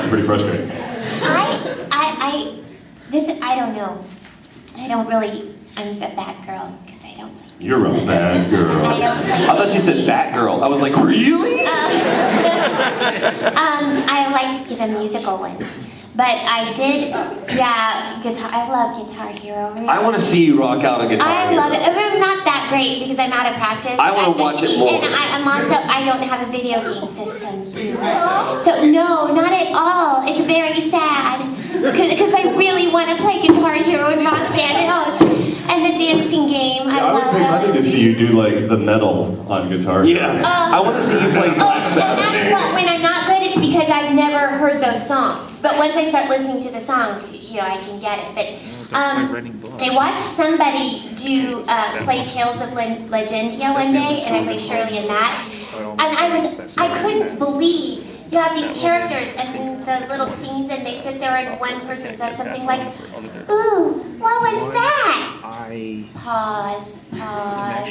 It's pretty frustrating. I don't know. I don't really, I'm a bad girl, because I don't play. You're a bad girl. I don't play. I thought she said Batgirl. I was like, really? I like the musical ones. But I did, guitar, I love Guitar Hero. Really. I want to see you rock out a Guitar I Hero. love it. I'm not that great because I'm out of practice. I want to watch it more. And I don't have a video game system either. So no, not at all. It's very sad. Because I really want to play Guitar Hero and Rock Band and the dancing game. I would pay money to see you do like the metal on guitar. Yeah. I want to see you play Black Sabbath. And that's what, when I'm not good, it's because I've never heard those songs. But once I start listening to the songs, I can get it. But I watched somebody play Tales of Legendia one day, and I played Shirley in that. And I couldn't believe you have these characters and the little scenes, and they sit there, and one person says something like, "Ooh, what was that?" Pause. Huh?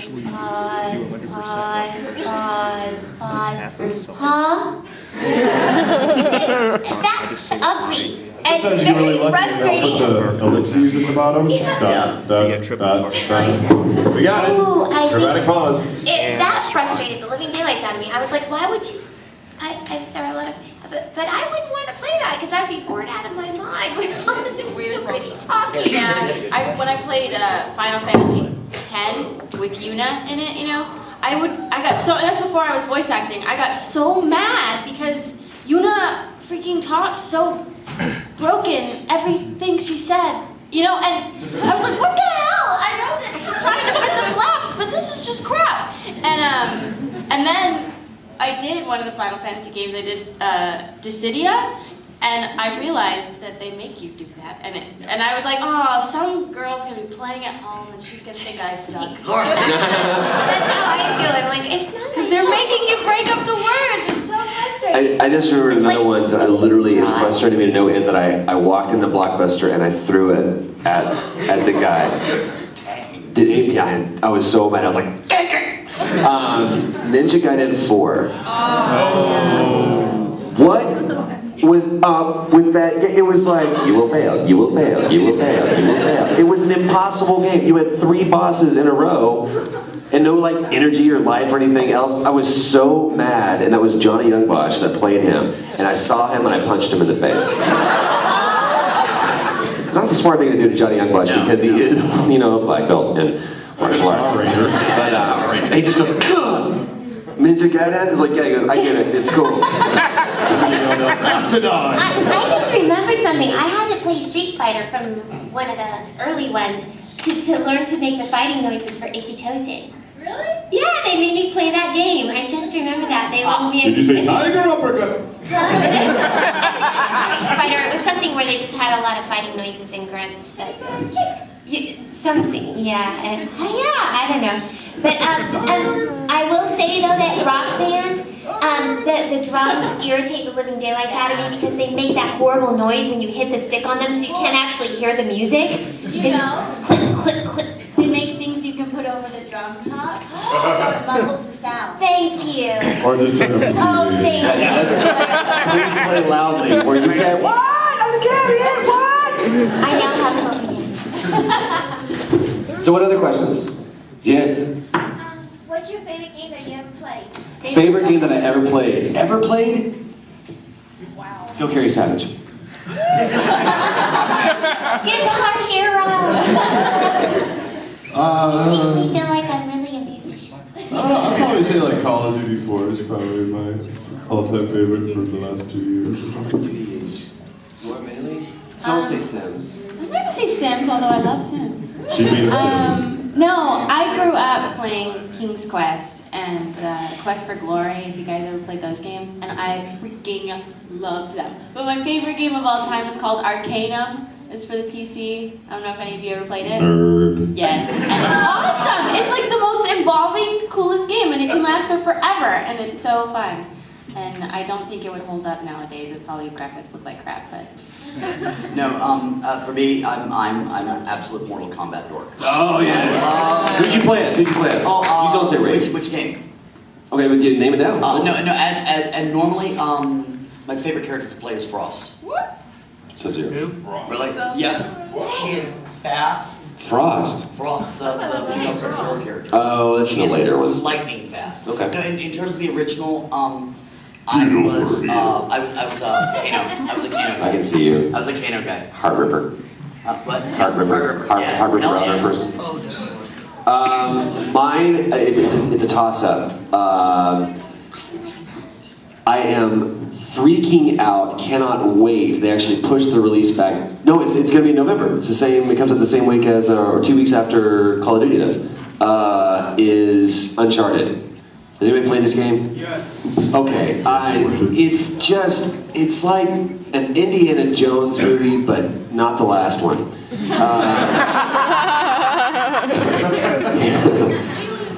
That's ugly. And Sometimes you really very lucky frustrating. they'll put the ellipses at the bottom. Yeah. Dot. We got it. Ooh, I Dramatic think pause. that frustrated the living daylights out of me. I was like, why would you? I'm sorry, but I wouldn't want to play that because I'd be bored out of my mind with all of this stupidity talking. Yeah, when I played Final Fantasy X with Yuna in it, I got so, that's before I was voice acting, I got so mad because Yuna freaking talked so broken, everything she said, and I was like, what the hell? I know that she's trying to fit the flaps, but this is just crap. And then I did one of the Final Fantasy games, I did Dissidia, and I realized that they make you do that, and I was like, oh, some girl's gonna be playing at home and she's gonna think I suck. That's how I feel. I'm like, it's not Because they're making you break up the words, it's so frustrating. I just remembered another one that it frustrated me to no end, that I walked into Blockbuster and I threw it at the guy. I was so mad. I was like, dang it! Ninja Gaiden 4. What was up with that? It was like, you will fail, you will fail, you will fail, you will fail. It was an impossible game. You had 3 bosses in a row and no energy or life or anything else. I was so mad, and that was Johnny Youngbosch that played him. And I saw him and I punched him in the face. Not the smart thing to do to Johnny Youngbosch because he is, a black belt in martial arts. But he just goes, ugh! Ninja Gaiden? It's like, yeah, he goes, I get it, it's cool. Mastodon. I just remembered something. I had to play Street Fighter from one of the early ones to learn to make the fighting noises for Ikitosen. Really? Yeah, they made me play that game. I just remember that. They let me. Did you say tiger uppercut? Street Fighter. It was something where they just had a lot of fighting noises and grunts, but something. Yeah, and I don't know. But I will say though that Rock Band, the drums irritate the living daylights out of me because they make that horrible noise when you hit the stick on them, so you can't actually hear the music. It's click, click, click. They make things you can put over the drum top, so it muffles the sound. Thank you. Or just turn up the TV. Oh, thank you. Please play loudly, or you can't. What? I'm the cat, what? I now have hope again. So what other questions? Yes. What's your favorite game that you ever played? Favorite game that I ever played? Ever played? Wow. Kill Carrie Savage. Guitar Hero. Makes me feel like I'm really a musician. I'd probably say like Call of Duty 4 is probably my all-time favorite for the last 2 years. What, mainly? So I'll say Sims. I'm going to say Sims, although I love Sims. She means Sims. No, I grew up playing King's Quest and Quest for Glory, if you guys ever played those games, and I freaking loved them. But my favorite game of all time is called Arcanum. It's for the PC. I don't know if any of you ever played it. Nerd. Yes, and it's awesome! It's like the most involving, coolest game, and it can last for forever, and it's so fun. And I don't think it would hold up nowadays. It probably graphics look like crap, but... No, for me, I'm an absolute Mortal Kombat dork. Oh, yes. Who'd you play as? You don't say Rage. Which game? Okay, but name it down. No, and normally, My favorite character to play is Frost. Sub-Zero. Really? Yes. She is fast. Frost. Frost, the Sub-Zero character. Oh, that's in the She is later ones. lightning fast. Okay. No, in terms of the original, I was Kano. I was a Kano guy. I can see you. I was a Kano guy. Heart Ripper. What? Heart Ripper. Yes. Heart Ripper, Hell other yes. person. Mine, it's a toss-up. I am freaking out, cannot wait. They actually pushed the release back. No, it's going to be in November. It's the same, it comes out the same week as, or 2 weeks after Call of Duty does, is Uncharted. Has anybody played this game? Yes. Okay, it's like an Indiana Jones movie, but not the last one.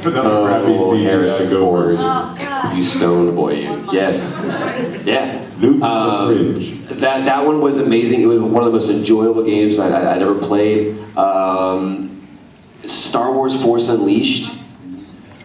Oh, Harrison Ford, Oh, God. you stoned boy, you. Yes, yeah. Luke Fridge. That one was amazing. It was one of the most enjoyable games I'd ever played. Star Wars Force Unleashed.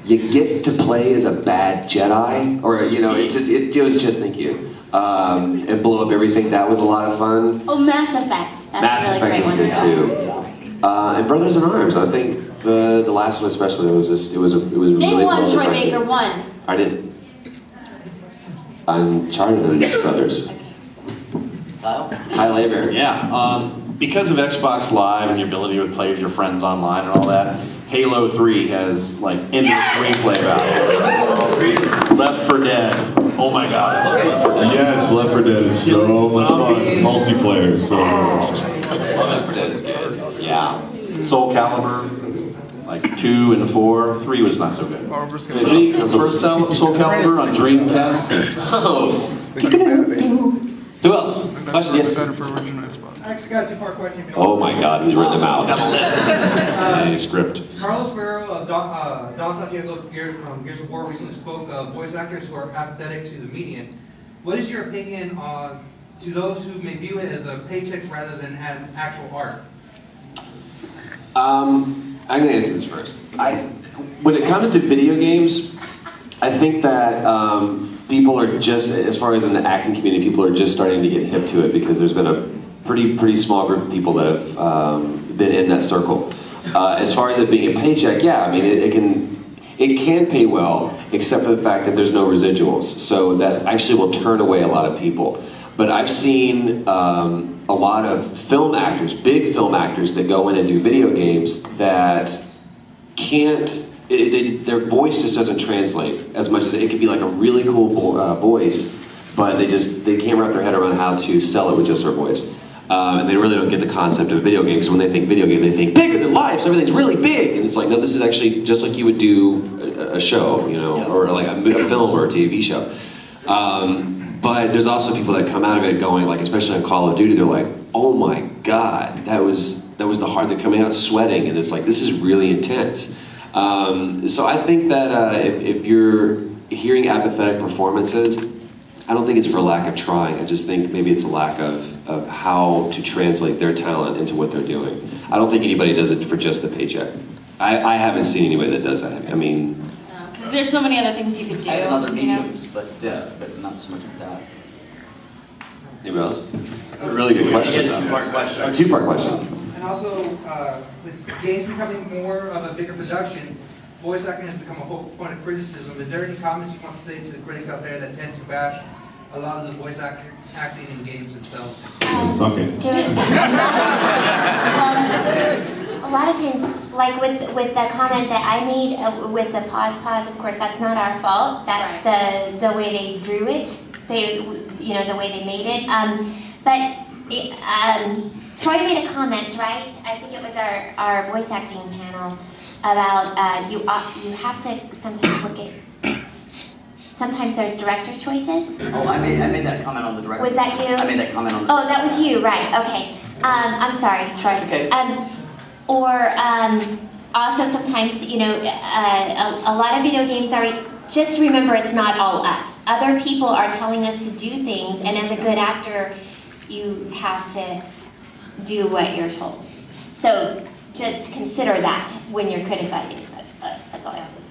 You get to play as a bad Jedi, or it was just thank you, and blow up everything. That was a lot of fun. Oh, Mass Effect. That's Mass a really Effect great was one. good too. And Brothers in Arms. I think the last one especially it was really Name well one, Troy designed. Baker, one. I didn't. Uncharted and Brothers. Kyle Aber. Yeah, because of Xbox Live and your ability to play with your friends online and all that, Halo 3 has like endless replay value. Left 4 Dead. Oh my god. Yes, Left 4 Dead is so much fun. Multiplayer, so That sounds good. Yeah. Soul Calibur, like 2 and 4. 3 was not so good. The first Soul Calibur on Dreamcast. Oh. Who else? Question, yes. Better for original Xbox. I actually got a two-part question. Oh my God, he's written them out. Yeah, script. Carlos Guerrero of Don Santiago from Gears of War recently spoke of voice actors who are apathetic to the medium. What is your opinion on to those who may view it as a paycheck rather than as actual art? I'm gonna answer this first. When it comes to video games, I think that people are just, as far as in the acting community, people are just starting to get hip to it because there's been a pretty small group of people that have been in that circle. As far as it being a paycheck, yeah, I mean it can pay well, except for the fact that there's no residuals, so that actually will turn away a lot of people. But I've seen a lot of film actors, big film actors, that go in and do video games that can't. Their voice just doesn't translate as much as it could be like a really cool voice, but they can't wrap their head around how to sell it with just their voice. And they really don't get the concept of a video game, because when they think video game, they think bigger than life, so everything's really big. And it's like, no, this is actually just like you would do a show, or like a film or a TV show. But there's also people that come out of it going, like, especially on Call of Duty, they're like, oh my God, that was the heart. They're coming out sweating, and it's like, this is really intense. So I think that if you're hearing apathetic performances, I don't think it's for lack of trying. I just think maybe it's a lack of how to translate their talent into what they're doing. I don't think anybody does it for just the paycheck. I haven't seen anybody that does that. I mean... Because there's so many other things you could do. I have other you know? mediums, but not so much with that. Anybody else? A really good question. Two-part question. A two-part question. And also, with games becoming more of a bigger production, voice acting has become a whole point of criticism. Is there any comments you want to say to the critics out there that tend to bash a lot of the voice acting in games themselves? suck it. Do it. Well, a lot of times, like with the comment that I made with the pause, of course, that's not our fault. That's the way they drew it. The way they made it. Troy made a comment, right? I think it was our voice acting panel about you have to sometimes look at. Sometimes there's director choices. Oh, I made that comment on the director. Was that you? I made that comment on the Oh, that was you, right? Okay. I'm sorry, Troy. It's okay. Also sometimes, a lot of video games are. Just remember, it's not all us. Other people are telling us to do things, and as a good actor, you have to do what you're told. So just consider that when you're criticizing. That's all I have to say.